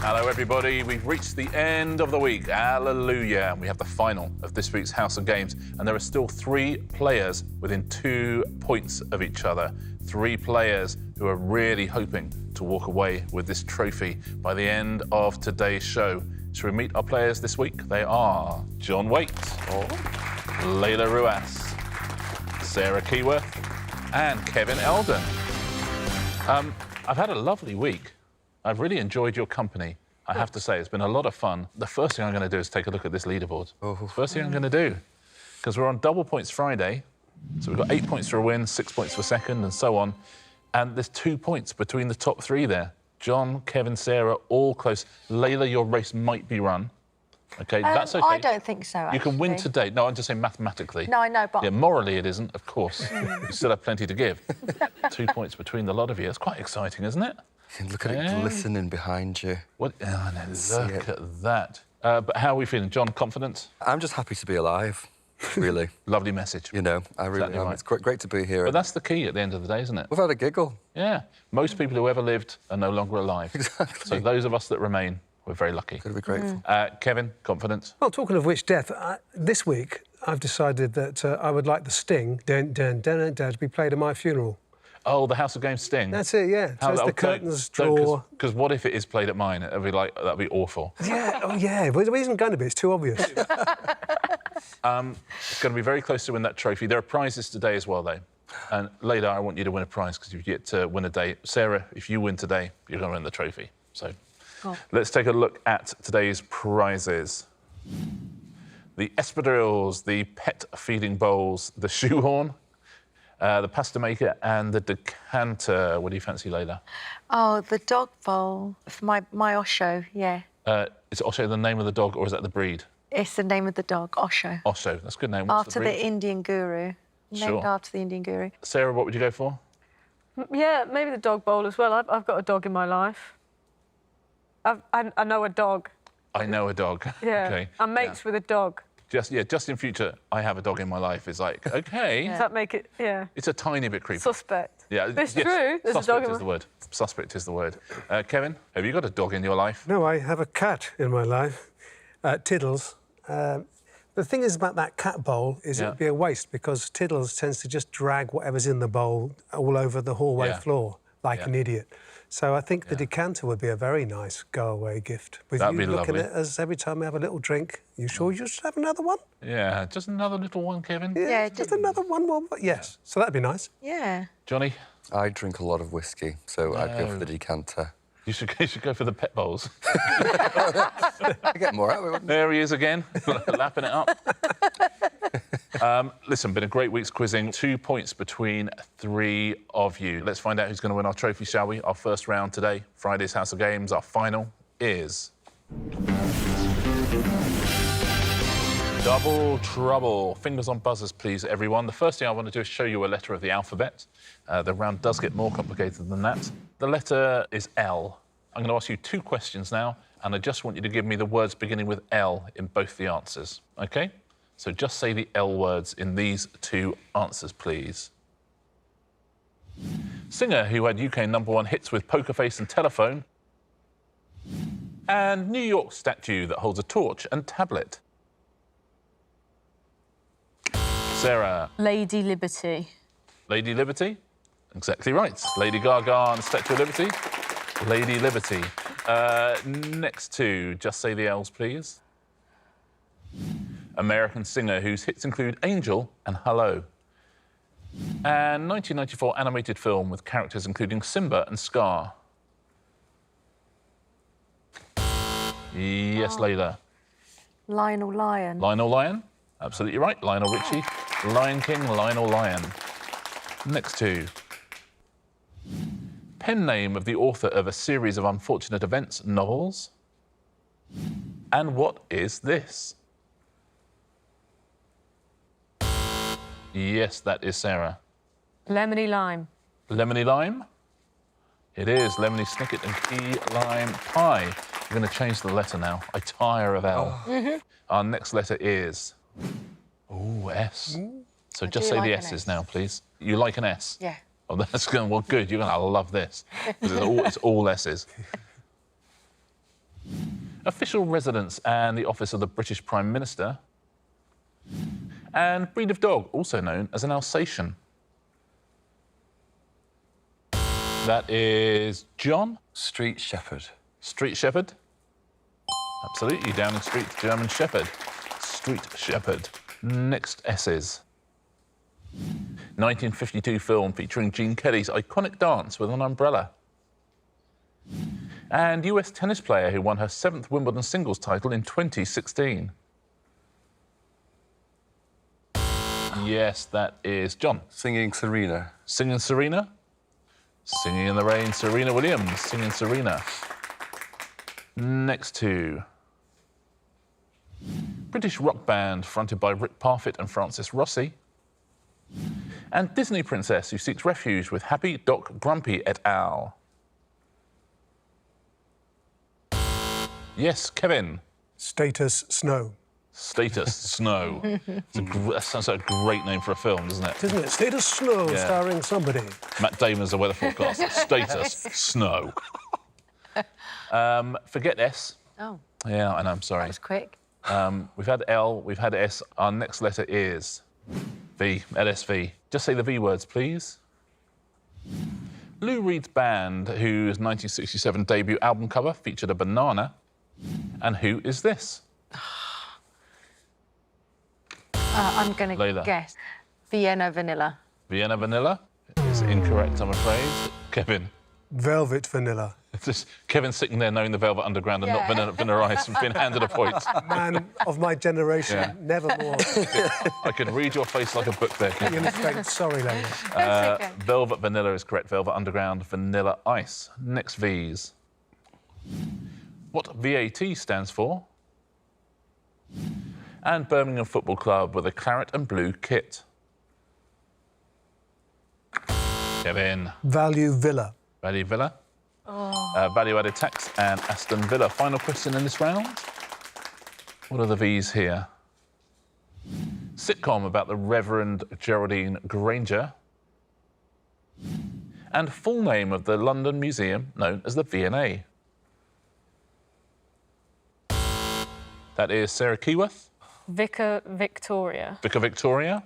Hello, everybody. We've reached the end of the week. Hallelujah. And we have the final of this week's House of Games. And there are still 3 players within 2 points of each other. 3 players who are really hoping to walk away with this trophy by the end of today's show. Shall we meet our players this week? They are John Whaite, Laila Rouass, Sarah Keyworth, and Kevin Eldon. I've had a lovely week. I've really enjoyed your company, I have to say. It's been a lot of fun. The first thing I'm going to do is take a look at this leaderboard. First thing I'm going to do, because we're on double points Friday, so we've got 8 points for a win, 6 points for second, and so on. And there's 2 points between the top 3 there. John, Kevin, Sarah, all close. Laila, your race might be run. OK, that's OK. I don't think so, actually. You can win today. No, I'm just saying mathematically. No, I know, but... Yeah, morally it isn't, of course. You still have plenty to give. 2 points between the lot of you. It's quite exciting, isn't it? Look at it glistening behind you. What? Oh, no, look at that. But how are we feeling? John, confident? I'm just happy to be alive, really. Lovely message. You know, I really am. Right. It's great to be here. But that's the key at the end of the day, isn't it? We've had a giggle. Yeah. Most people who ever lived are no longer alive. Exactly. So those of us that remain, we're very lucky. Got to be grateful. Kevin, confident? Well, talking of which, Death, this week I've decided that I would like the Sting, dun, dun, dun, dun, dun, to be played at my funeral. Oh, the House of Games Sting. That's it, yeah. So it's the curtains draw. Because what if it is played at mine? That'd be awful. Yeah, oh yeah. But it isn't going to be. It's too obvious. It's going to be very close to win that trophy. There are prizes today as well, though. And Laila, I want you to win a prize because you've yet to win a day. Sarah, if you win today, you're going to win the trophy. So let's take a look at today's prizes. The espadrilles, the pet feeding bowls, the shoehorn, the pasta maker and the decanter. What do you fancy, Laila? Oh, the dog bowl for my Osho, yeah. Is Osho the name of the dog or is that the breed? It's the name of the dog, Osho. Osho, that's a good name. What's after the Indian guru. Sure. Named after the Indian guru. Sarah, what would you go for? Yeah, maybe the dog bowl as well. I've got a dog in my life. I know a dog. I know a dog. Yeah. Okay. I'm mates with a dog. Just in future, I have a dog in my life. It's like, OK. Does that make it, yeah. It's a tiny bit creepy. Suspect. Yeah. It's true. There's Suspect a dog in is the word. Suspect is the word. Kevin, have you got a dog in your life? No, I have a cat in my life, Tiddles. The thing is about that cat bowl is it'd be a waste because Tiddles tends to just drag whatever's in the bowl all over the hallway floor like an idiot. So I think the decanter would be a very nice go-away gift. With That'd you be looking lovely. at us every time we have a little drink. You sure you should have another one? Yeah, just another little one, Kevin. Yeah, just another one more. Yes, so that'd be nice. Yeah. Johnny? I drink a lot of whiskey, so I'd go for the decanter. You should go for the pet bowls. I get more out of it, wouldn't I? There he is again, lapping it up. Listen, been a great week's quizzing. 2 points between 3 of you. Let's find out who's going to win our trophy, shall we? Our first round today, Friday's House of Games. Our final is... Double trouble. Fingers on buzzers, please, everyone. The first thing I want to do is show you a letter of the alphabet. The round does get more complicated than that. The letter is L. I'm going to ask you 2 questions now, and I just want you to give me the words beginning with L in both the answers, OK? So just say the L words in these 2 answers, please. Singer who had UK #1 hits with Poker Face and Telephone. And New York statue that holds a torch and tablet. Sarah. Lady Liberty. Lady Liberty? Exactly right. Lady Gaga and Statue of Liberty. Lady Liberty. Next 2, just say the L's, please. American singer whose hits include Angel and Hello. And 1994 animated film with characters including Simba and Scar. Yes, Laila. Lionel Lion. Lionel Lion? Absolutely right. Lionel Richie. Lion King, Lionel Lion. Next 2. Pen name of the author of a series of unfortunate events novels. And what is this? Yes, that is Sarah. Lemony Lime. Lemony Lime? It is Lemony Snicket and Key Lime Pie. We're going to change the letter now. I tire of L. Our next letter is... Oh, S. So just say the S's now, please. You like an S? Yeah. Oh, that's good. Well, good. You're going to love this. Because it's all S's. Official residence and the office of the British Prime Minister. And breed of dog, also known as an Alsatian. That is John. Street Shepherd. Street Shepherd. Absolutely, Downing Street, German Shepherd. Street Shepherd. Next S's. 1952 film featuring Gene Kelly's iconic dance with an umbrella. And US tennis player who won her 7th Wimbledon singles title in 2016. Yes, that is John. Singing Serena. Singing Serena. Singing in the Rain, Serena Williams. Singing Serena. Next two. British rock band fronted by Rick Parfitt and Francis Rossi. And Disney princess who seeks refuge with Happy Doc Grumpy et al. Yes, Kevin. Status Snow. Status Snow. That sounds like a great name for a film, doesn't it? Isn't it? Status Snow, Yeah. starring somebody. Matt Damon's the weather forecaster. Status Snow. Forget S. Oh, Yeah, I know, I'm sorry. that was quick. We've had L, we've had S. Our next letter is V, LSV. Just say the V words, please. Lou Reed's band, whose 1967 debut album cover featured a banana. And who is this? I'm going to Laila. guess Vienna Vanilla. Vienna Vanilla? It's incorrect, I'm afraid. Kevin. Velvet Vanilla. Just Kevin sitting there knowing the Velvet Underground and Yeah. not Vanilla Ice and being handed a point. Man of my generation, Yeah. never more. I can read your face like a book there, Kevin. Illustrate. Sorry, Laila. That's okay. Velvet Vanilla is correct. Velvet Underground, Vanilla Ice. Next V's. What VAT stands for? And Birmingham Football Club with a claret and blue kit. Kevin. Value Villa. Value Villa. Value added tax and Aston Villa. Final question in this round. What are the V's here? Sitcom about the Reverend Geraldine Granger. And full name of the London Museum known as the V&A. That is Sarah Keyworth. Vicar Victoria. Vicar Victoria.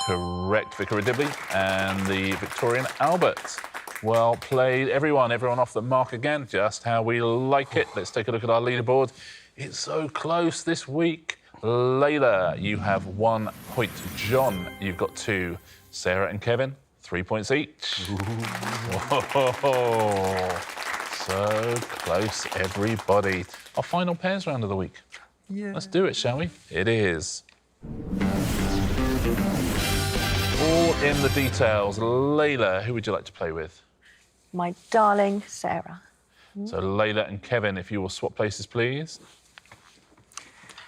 Correct, Vicar Dibley. And the Victorian Albert. Well played, everyone. Everyone off the mark again, just how we like it. Let's take a look at our leaderboard. It's so close this week. Laila, you have 1 point. John, you've got 2. Sarah and Kevin, 3 points each. Whoa. So close, everybody. Our final pairs round of the week. Yeah. Let's do it, shall we? It is. All in the details. Laila, who would you like to play with? My darling Sarah. So Laila and Kevin, if you will swap places, please.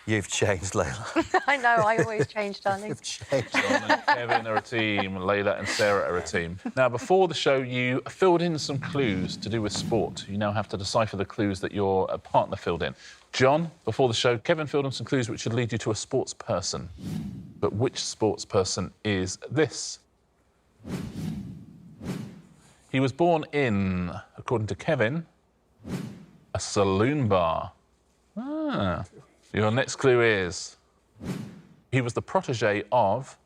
You've changed, Laila. I know, I always change, darling. You've changed. John and Kevin are a team. Laila and Sarah are a team. Now, before the show, you filled in some clues to do with sport. You now have to decipher the clues that your partner filled in. John, before the show, Kevin filled in some clues which should lead you to a sports person. But which sports person is this? He was born in, according to Kevin, a saloon bar. Ah. Your next clue is he was the protege of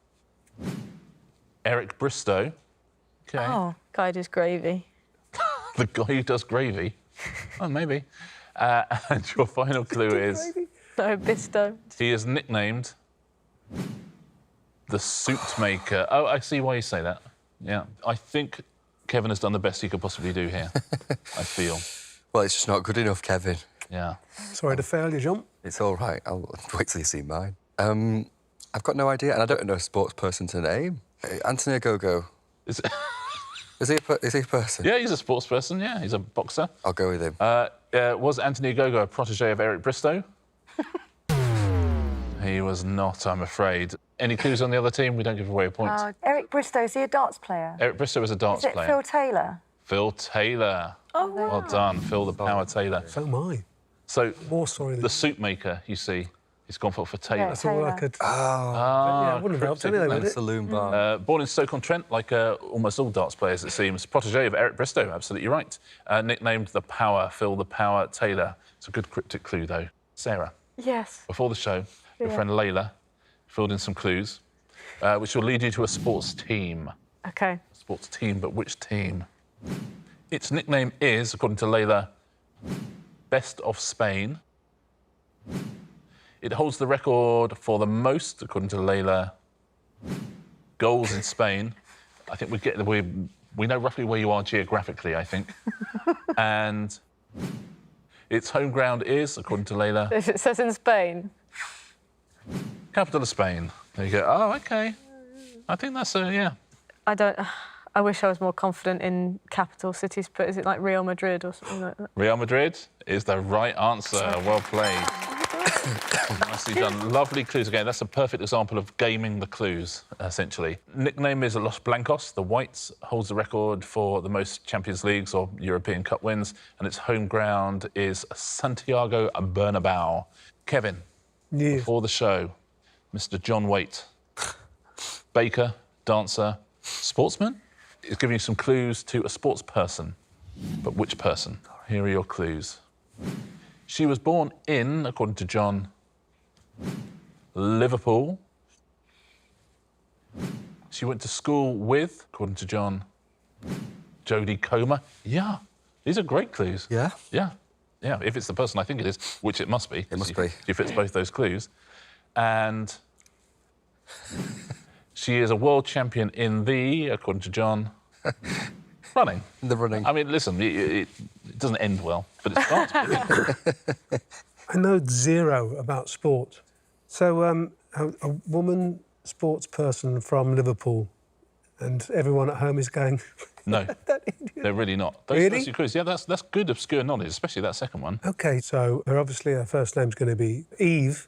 Eric Bristow. Okay. Oh, Guy does gravy. The guy who does gravy. Oh, maybe. And your final clue is No, Bisto. he is nicknamed the Suit Maker. Oh, I see why you say that. Yeah. I think Kevin has done the best he could possibly do here, I feel. Well, it's just not good enough, Kevin. Yeah. Sorry to fail you, John. It's all right. I'll wait till you see mine. I've got no idea, and I don't know a sports person to name. Anthony Ogogo. Is, Is he a person? yeah, he's a sports person, yeah. He's a boxer. I'll go with him. Was Anthony Ogogo a protege of Eric Bristow? He was not, I'm afraid. Any clues on the other team? We don't give away a point. Eric Bristow, is he a darts player? Eric Bristow was a darts Is it player. Phil Taylor? Phil Taylor. Oh, wow. Well done, Phil the Power Taylor. So am I. So More sorry than... the suit maker, you see, He's gone for Taylor. Yeah. That's all I Taylor. could... Ah, yeah, it wouldn't have helped cryptic anyway, name. would it? Saloon bar. Born in Stoke-on-Trent, like almost all darts players, it seems. Protégé of Eric Bristow, absolutely right. Nicknamed the Power, Phil the Power Taylor. It's a good cryptic clue, though. Sarah, Yes. before the show, your friend Laila filled in some clues, which will lead you to a sports team. OK. Sports team, but which team? Its nickname is, according to Laila, Best of Spain. It holds the record for the most, according to Laila, goals in Spain. I think we know roughly where you are geographically, I think. And its home ground is, according to Laila, If it says in Spain. capital of Spain. There you go. Oh, OK. I think that's yeah. I wish I was more confident in capital cities, but is it like Real Madrid or something like that? Real Madrid is the right answer. Well played. Nicely done. Lovely clues again. That's a perfect example of gaming the clues, essentially. Nickname is Los Blancos. The Whites holds the record for the most Champions Leagues or European Cup wins, and its home ground is Santiago Bernabeu. Kevin, before the show, Mr. John Whaite, baker, dancer, sportsman. He's giving you some clues to a sports person. But which person? Here are your clues. She was born in, according to John, Liverpool. She went to school with, according to John, Jodie Comer. Yeah, these are great clues. Yeah? Yeah, yeah. If it's the person I think it is, which it must be. It must be. She fits both those clues. And she is a world champion in the, according to John, running. The running. I mean, listen, it doesn't end well, but it starts pretty. I know zero about sport. So a woman sports person from Liverpool, and everyone at home is going... No, they're really not. Really? Those clues, yeah, that's good obscure knowledge, especially that second one. OK, so obviously her first name's going to be Eve.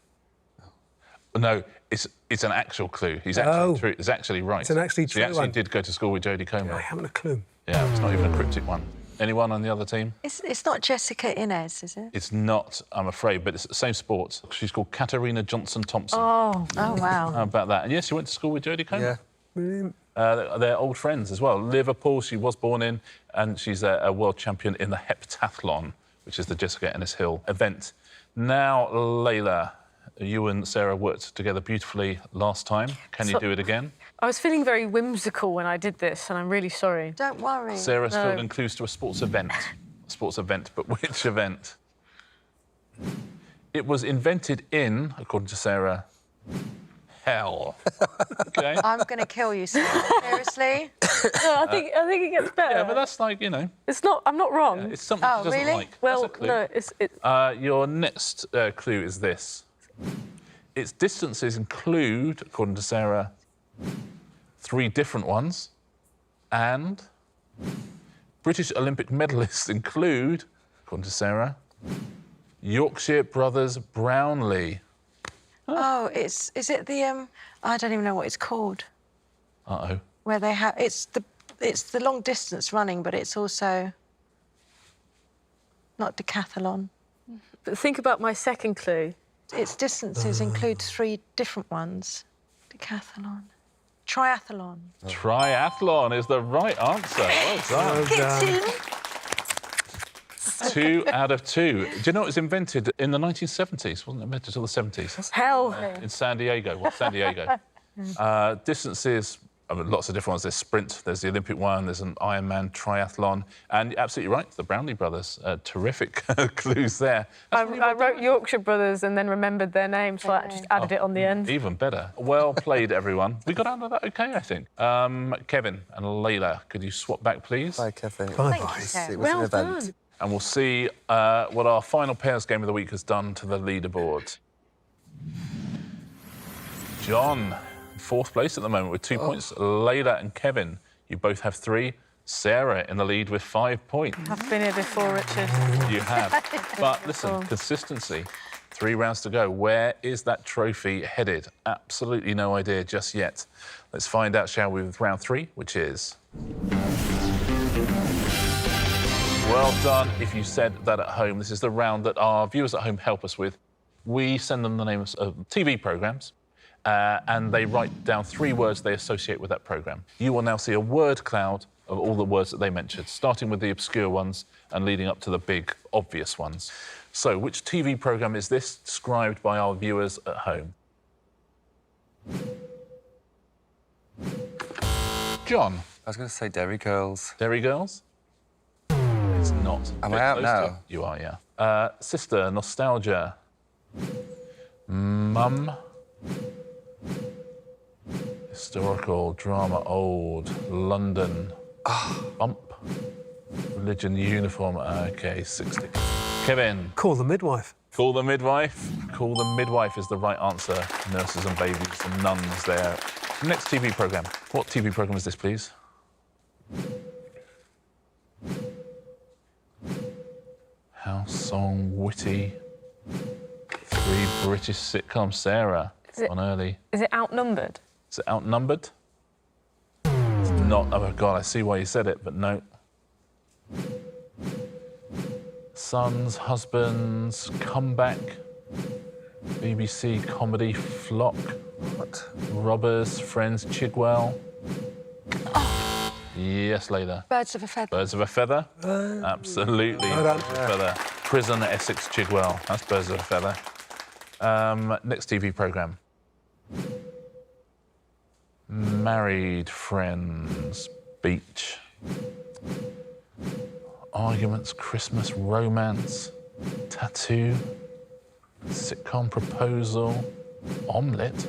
No, it's an actual clue. He's actually true. It's actually right. It's an actually She true actually one. did go to school with Jodie Comer. I haven't a clue. Yeah, it's not even a cryptic one. Anyone on the other team? It's not Jessica Inez, is it? It's not, I'm afraid, but it's the same sport. She's called Katarina Johnson-Thompson. Oh. Oh, wow. How about that? And yes, she went to school with Jodie Comer. Yeah. Brilliant. They're old friends as well. Liverpool, she was born in, and she's a world champion in the heptathlon, which is the Jessica Ennis Hill event. Now, Laila, you and Sarah worked together beautifully last time. Can you do it again? I was feeling very whimsical when I did this, and I'm really sorry. Don't worry. Sarah's filled in clues to a sports event. A sports event, but which event? It was invented in, according to Sarah, hell. OK? I'm going to kill you, Sarah. Seriously? No, I think it gets better. Yeah, but that's like, you know, It's not. I'm not wrong. it's something she doesn't really? like. Well, That's a clue. no, it's. Your next clue is this. Its distances include, according to Sarah, 3 different ones, and British Olympic medalists include, according to Sarah, Yorkshire Brothers Brownlee. Oh, is it the I don't even know what it's called. Uh-oh. Where they have it's the long distance running, but it's also not decathlon. But think about my second clue. Its distances include 3 different ones. Decathlon. Triathlon. Triathlon is the right answer. Well done. Kitchen. 2 out of 2. Do you know it was invented in the 1970s? Wasn't it invented until the 70s? Hell. In San Diego. Well, San Diego. Distances, I mean, lots of different ones. There's sprint, there's the Olympic one, there's an Ironman triathlon. And you're absolutely right, the Brownlee brothers. Terrific clues there. I wrote Yorkshire Brothers and then remembered their names, so I just added it on the end. Even better. Well played, everyone. We got out of that OK, I think. Kevin and Laila, could you swap back, please? Bye, Kevin. Bye. It was Well an event. done. And we'll see what our final pairs game of the week has done to the leaderboard. John, 4th place at the moment with 2 points. Laila and Kevin, you both have 3. Sarah in the lead with 5 points. I've been here before, Richard. You have. But listen, consistency. 3 rounds to go. Where is that trophy headed? Absolutely no idea just yet. Let's find out, shall we, with round 3, which is... Well done if you said that at home. This is the round that our viewers at home help us with. We send them the names of TV programmes, and they write down 3 words they associate with that programme. You will now see a word cloud of all the words that they mentioned, starting with the obscure ones and leading up to the big, obvious ones. So, which TV programme is this, described by our viewers at home? John. I was going to say Derry Girls. Derry Girls? It's not. Am I out now? You are, yeah. Sister, Nostalgia. Mum. Historical, drama, old, London. Bump. Religion, uniform. OK, 60. Kevin. Call the midwife. Call the midwife. Call the midwife is the right answer. Nurses and babies and nuns there. Next TV programme. What TV programme is this, please? House Song, Whaite. 3 British sitcoms. Sarah, on early. Is it Outnumbered? Is it Outnumbered? It's not. Oh, God, I see why you said it, but no. Sons, Husbands, Comeback. BBC comedy, Flock. What? Robbers, Friends, Chigwell. Oh. Yes, Laila. Birds of a feather. Birds of a Feather? Absolutely. Birds of a Feather. Prison, Essex, Chigwell. That's Birds of a Feather. Next TV programme. Married, Friends, Beach. Arguments, Christmas, Romance. Tattoo. Sitcom, Proposal. Omelette.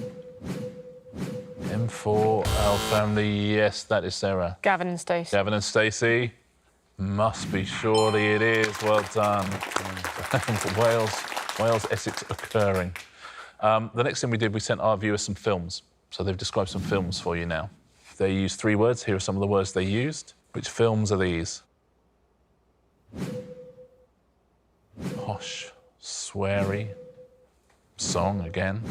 M4, Our Family. Yes, that is Sarah. Gavin and Stacey. Gavin and Stacey. Must be, surely it is. Well done. Wales, Essex occurring. The next thing we did, we sent our viewers some films. So they've described some films for you now. They used 3 words. Here are some of the words they used. Which films are these? Posh, sweary, song again.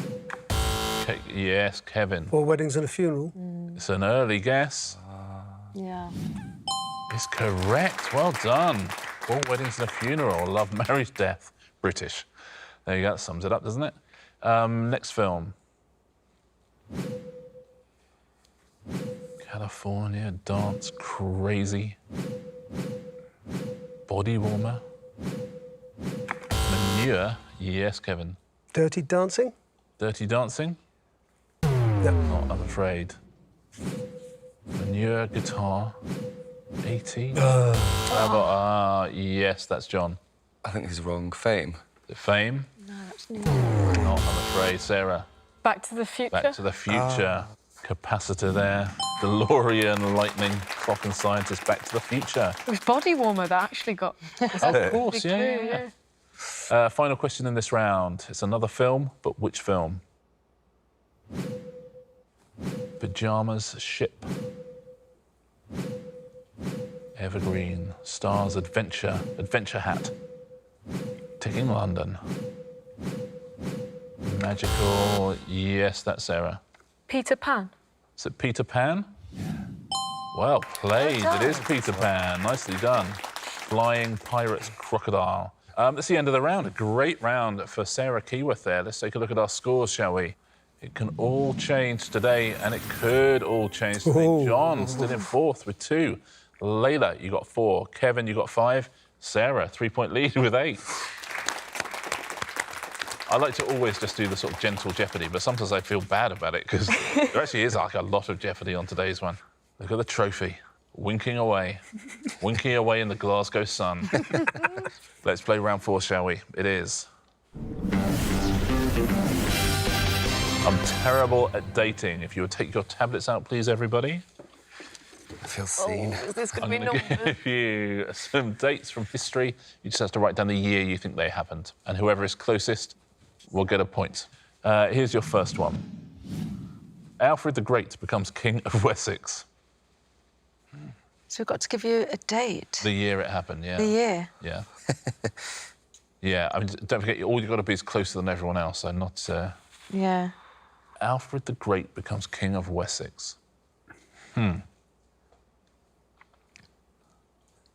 Yes, Kevin. 4 Weddings and a Funeral. It's an early guess. Yeah. It's correct. Well done. 4 Weddings and a Funeral. Love, Marriage, Death. British. There you go. That sums it up, doesn't it? Next film. California, Dance, Crazy. Body Warmer. Manure. Yes, Kevin. Dirty Dancing. Dirty Dancing. Yep. Not, I'm afraid. Manure, Guitar. 80. How about, yes, that's John. I think this is wrong. Fame. Is it Fame? No, that's new. Not, I'm afraid. Sarah. Back to the Future. Back to the Future. Capacitor there. DeLorean, Lightning, Clock and Scientist. Back to the Future. It was Body Warmer that actually got... Of course, Big yeah, clue, yeah. Final question in this round. It's another film, but which film? Pyjamas, Ship. Evergreen, Stars, Adventure, Adventure Hat. Ticking London. Magical, yes, that's Sarah. Peter Pan. Is it Peter Pan? Well played, it is Peter Pan. Nicely done. Flying Pirates Crocodile. That's the end of the round. A great round for Sarah Keyworth there. Let's take a look at our scores, shall we? It can all change today, and it could all change today. Ooh. John still in 4th with 2. Laila, you got 4. Kevin, you got 5. Sarah, 3-point lead with 8. I like to always just do the sort of gentle Jeopardy, but sometimes I feel bad about it because there actually is like a lot of Jeopardy on today's one. Look at the trophy, winking away in the Glasgow sun. Let's play round 4, shall we? It is. I'm terrible at dating. If you would take your tablets out, please, everybody. I feel seen. Is this going I'm to be going to numbers? give you some dates from history. You just have to write down the year you think they happened. And whoever is closest will get a point. Here's your first one. Alfred the Great becomes King of Wessex. So we've got to give you a date. The year it happened, yeah. The year. Yeah. Yeah, I mean, don't forget, all you've got to be is closer than everyone else, so not... Yeah. Alfred the Great becomes King of Wessex.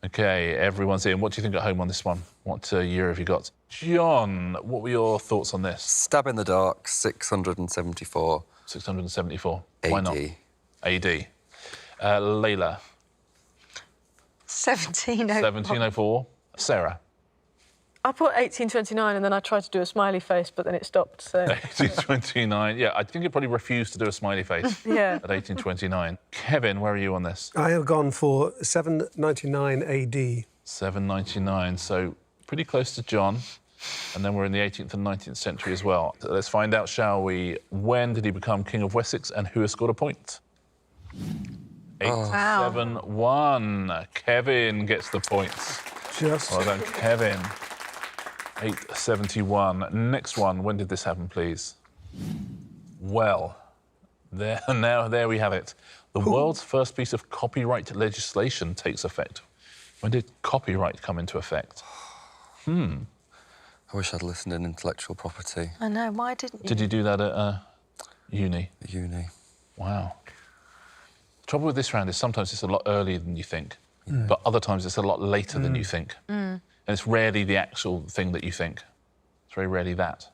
OK, everyone's in. What do you think at home on this one? What year have you got? John, what were your thoughts on this? Stab in the dark, 674. 674. AD. Why not? AD. Laila. 1704. 1704. Sarah. I put 1829 and then I tried to do a smiley face, but then it stopped, so... 1829. Yeah, I think it probably refused to do a smiley face Yeah. at 1829. Kevin, where are you on this? I have gone for 799 AD. 799, so pretty close to John. And then we're in the 18th and 19th century as well. So let's find out, shall we? When did he become King of Wessex and who has scored a point? 871. Kevin gets the points. Just. Well done, Kevin. 871. Next one, when did this happen, please? Well, there we have it. The world's first piece of copyright legislation takes effect. When did copyright come into effect? I wish I'd listened in intellectual property. I know, why didn't you? Did you do that at uni? Uni. Wow. The trouble with this round is sometimes it's a lot earlier than you think, but other times it's a lot later than you think. And it's rarely the actual thing that you think. It's very rarely that.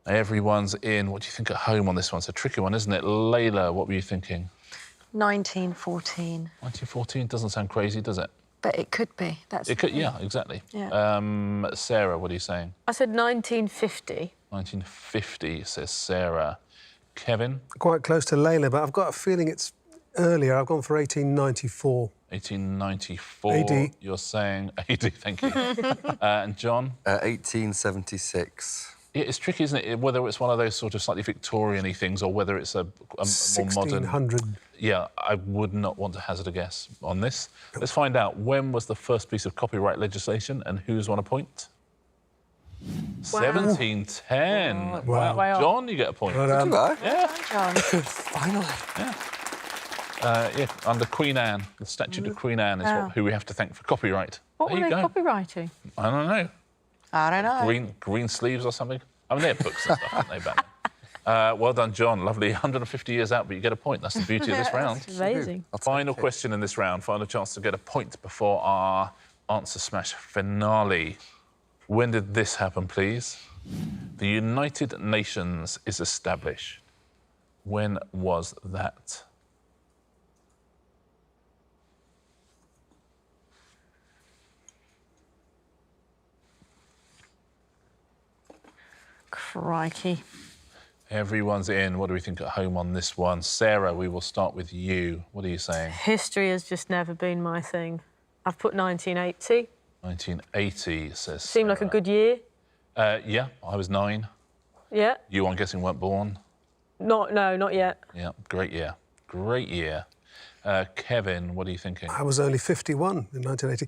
Everyone's in. What do you think at home on this one? It's a tricky one, isn't it? Laila, what were you thinking? 1914. 1914 doesn't sound crazy, does it? But it could be. That's It could, yeah, exactly. Yeah. Sarah, what are you saying? I said 1950. 1950, says Sarah. Kevin? Quite close to Laila, but I've got a feeling it's earlier. I've gone for 1894. 1894. AD. You're saying AD, thank you. And John? 1876. Yeah, it's tricky, isn't it? Whether it's one of those sort of slightly Victorian-y things or whether it's a more modern... 1600. Yeah, I would not want to hazard a guess on this. Let's find out. When was the first piece of copyright legislation and who's won a point? 1710. Wow. Wow. John, you get a point. But, Yeah. John. Finally. Yeah, under Queen Anne. The Statute of Queen Anne is who we have to thank for copyright. What There were you they go. copywriting? I don't know. I don't know. Green sleeves or something? I mean, they're books and stuff, aren't they, back then? Well done, John. Lovely. 150 years out, but you get a point. That's the beauty of this round. Amazing. Final question in this round. Final chance to get a point before our Answer Smash finale. When did this happen, please? The United Nations is established. When was that? Crikey. Everyone's in. What do we think at home on this one? Sarah, we will start with you. What are you saying? History has just never been my thing. I've put 1980. 1980, says Seemed like a Sarah. good year. Yeah, I was 9. Yeah. You, I'm guessing, weren't born. No, not yet. Yeah, great year. Great year. Kevin, what are you thinking? I was only 51 in 1980.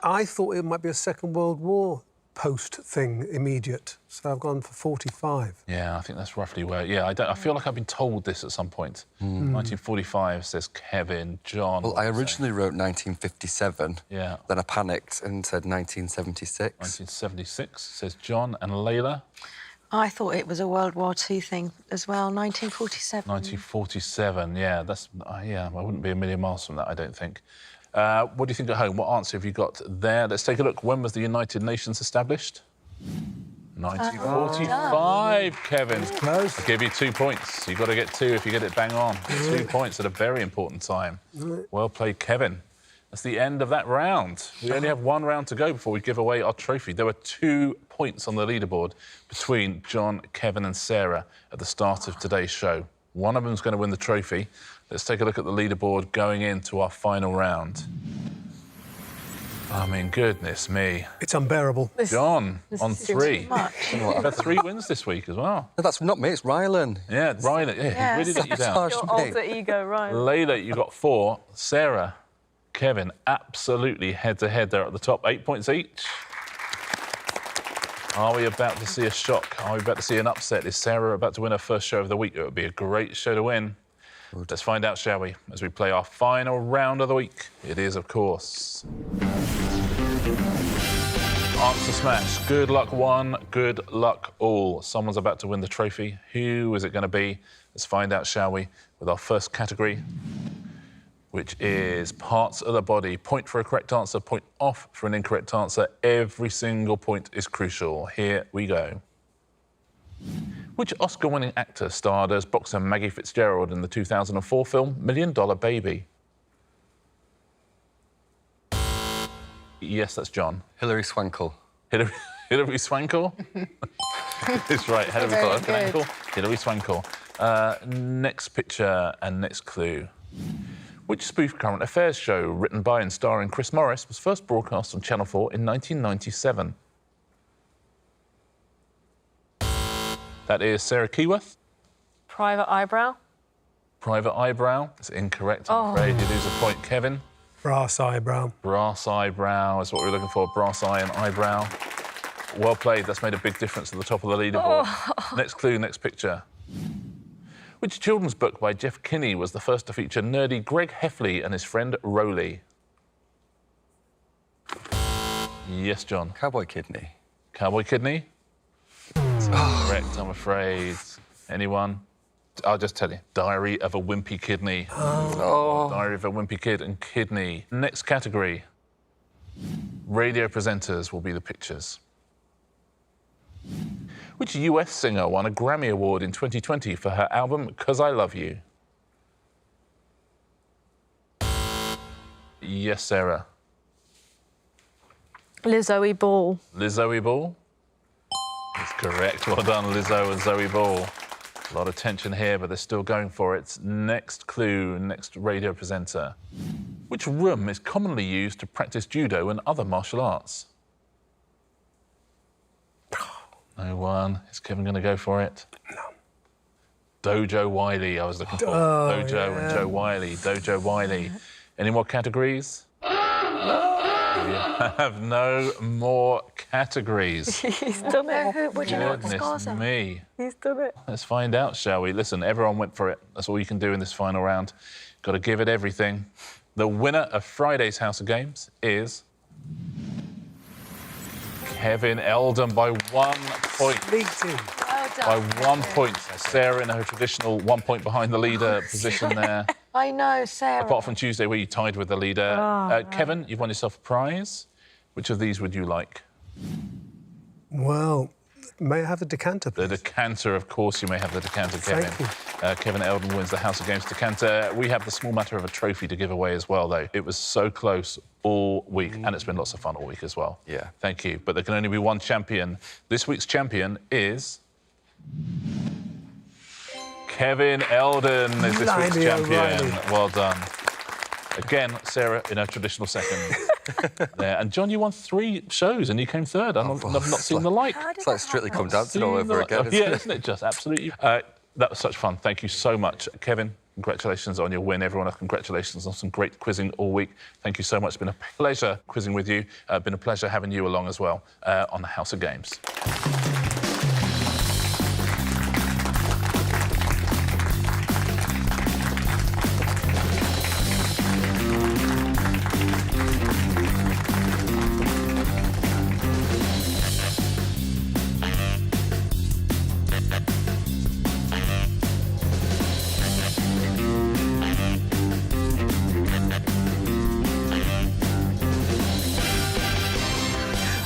I thought it might be a Second World War post thing, immediate. So I've gone for 45. Yeah, I think that's roughly where... Yeah, I feel like I've been told this at some point. 1945, says Kevin. John... Well, I originally wrote 1957. Yeah. Then I panicked and said 1976. 1976, says John. And Laila? I thought it was a World War II thing as well, 1947. 1947, yeah. That's... yeah, I wouldn't be a million miles from that, I don't think. What do you think at home? What answer have you got there? Let's take a look. When was the United Nations established? 1945, Kevin. Close. I'll give you 2 points. You've got to get 2 if you get it bang on. 2 points at a very important time. Well played, Kevin. That's the end of that round. We only have 1 round to go before we give away our trophy. There were 2 points on the leaderboard between John, Kevin and Sarah at the start of today's show. One of them's going to win the trophy. Let's take a look at the leaderboard going into our final round. I mean, goodness me. It's unbearable. John, on is 3. too much. You've had 3 wins this week as well. No, that's not me, it's Rylan. Yeah, Riley, yeah, he really let you down. Your alter ego, right? Laila, you got 4. Sarah, Kevin, absolutely head-to-head there at the top. 8 points each. Are we about to see a shock? Are we about to see an upset? Is Sarah about to win her first show of the week? It would be a great show to win. Let's find out, shall we, as we play our final round of the week. It is, of course... Answer Smash. Good luck one, good luck all. Someone's about to win the trophy. Who is it going to be? Let's find out, shall we, with our first category. which is parts of the body. Point for a correct answer, point off for an incorrect answer. Every single point is crucial. Here we go. Which Oscar-winning actor starred as boxer Maggie Fitzgerald in the 2004 film $1 Million Baby? Yes, that's John. Hilary Swank. Hilary Swank? It's right. Hilary Swank. Next picture and next clue. Which spoof current affairs show, written by and starring Chris Morris, was first broadcast on Channel 4 in 1997? That is Sarah Keyworth. Private Eyebrow. Private Eyebrow. It's incorrect, I'm afraid. You lose a point. Kevin. Brass Eyebrow. Brass Eyebrow is what we're looking for. Brass eye and eyebrow. Well played. That's made a big difference at the top of the leaderboard. Next clue, next picture. Which children's book by Jeff Kinney was the first to feature nerdy Greg Heffley and his friend Rowley? Yes, John. Cowboy Kidney. Cowboy Kidney? Correct, I'm afraid. Anyone? I'll just tell you. Diary of a Wimpy Kidney. Diary of a Wimpy Kid and Kidney. Next category. Radio presenters will be the pictures. Which US singer won a Grammy Award in 2020 for her album 'Cause I Love You? Yes, Sarah. Lizzo Ball. Lizzo Ball? That's correct. Well done, Lizzo and Zoe Ball. A lot of tension here, but they're still going for it. Next clue, next radio presenter. Which room is commonly used to practice judo and other martial arts? No one. Is Kevin going to go for it? No. Dojo Wiley, I was looking for. Dojo and Joe Wiley. Dojo Wiley. Any more categories? We have no more categories. He's done it. Would you know what the scores Goodness are? me. He's done it. Let's find out, shall we? Listen, everyone went for it. That's all you can do in this final round. Got to give it everything. The winner of Friday's House of Games is Kevin Eldon by 1 point. Meeting. Well By done. 1 point. Sarah in her traditional 1 point behind the leader position there. I know, Sarah. Apart from Tuesday, where you tied with the leader. Kevin, you've won yourself a prize. Which of these would you like? Well, may I have the decanter, The please? decanter, of course, you may have the decanter, Kevin. Thank Kevin Eldon wins the House of Games decanter. We have the small matter of a trophy to give away as well, though. It was so close all week, and it's been lots of fun all week as well. Yeah. Thank you. But there can only be one champion. This week's champion is Kevin Eldon is this week's Blimey, champion. O'Reilly. Well done. Again, Sarah in her traditional second. There. And John, you won 3 shows and you came third. I've not seen the like. It's like Strictly Come Dancing all Seen the over like. again. Yeah, isn't it just? Absolutely. That was such fun. Thank you so much. Kevin, congratulations on your win. Everyone else, congratulations on some great quizzing all week. Thank you so much. It's been a pleasure quizzing with you. Been a pleasure having you along as well on the House of Games.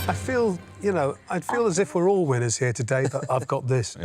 I feel, you know, I feel as if we're all winners here today, but I've got this.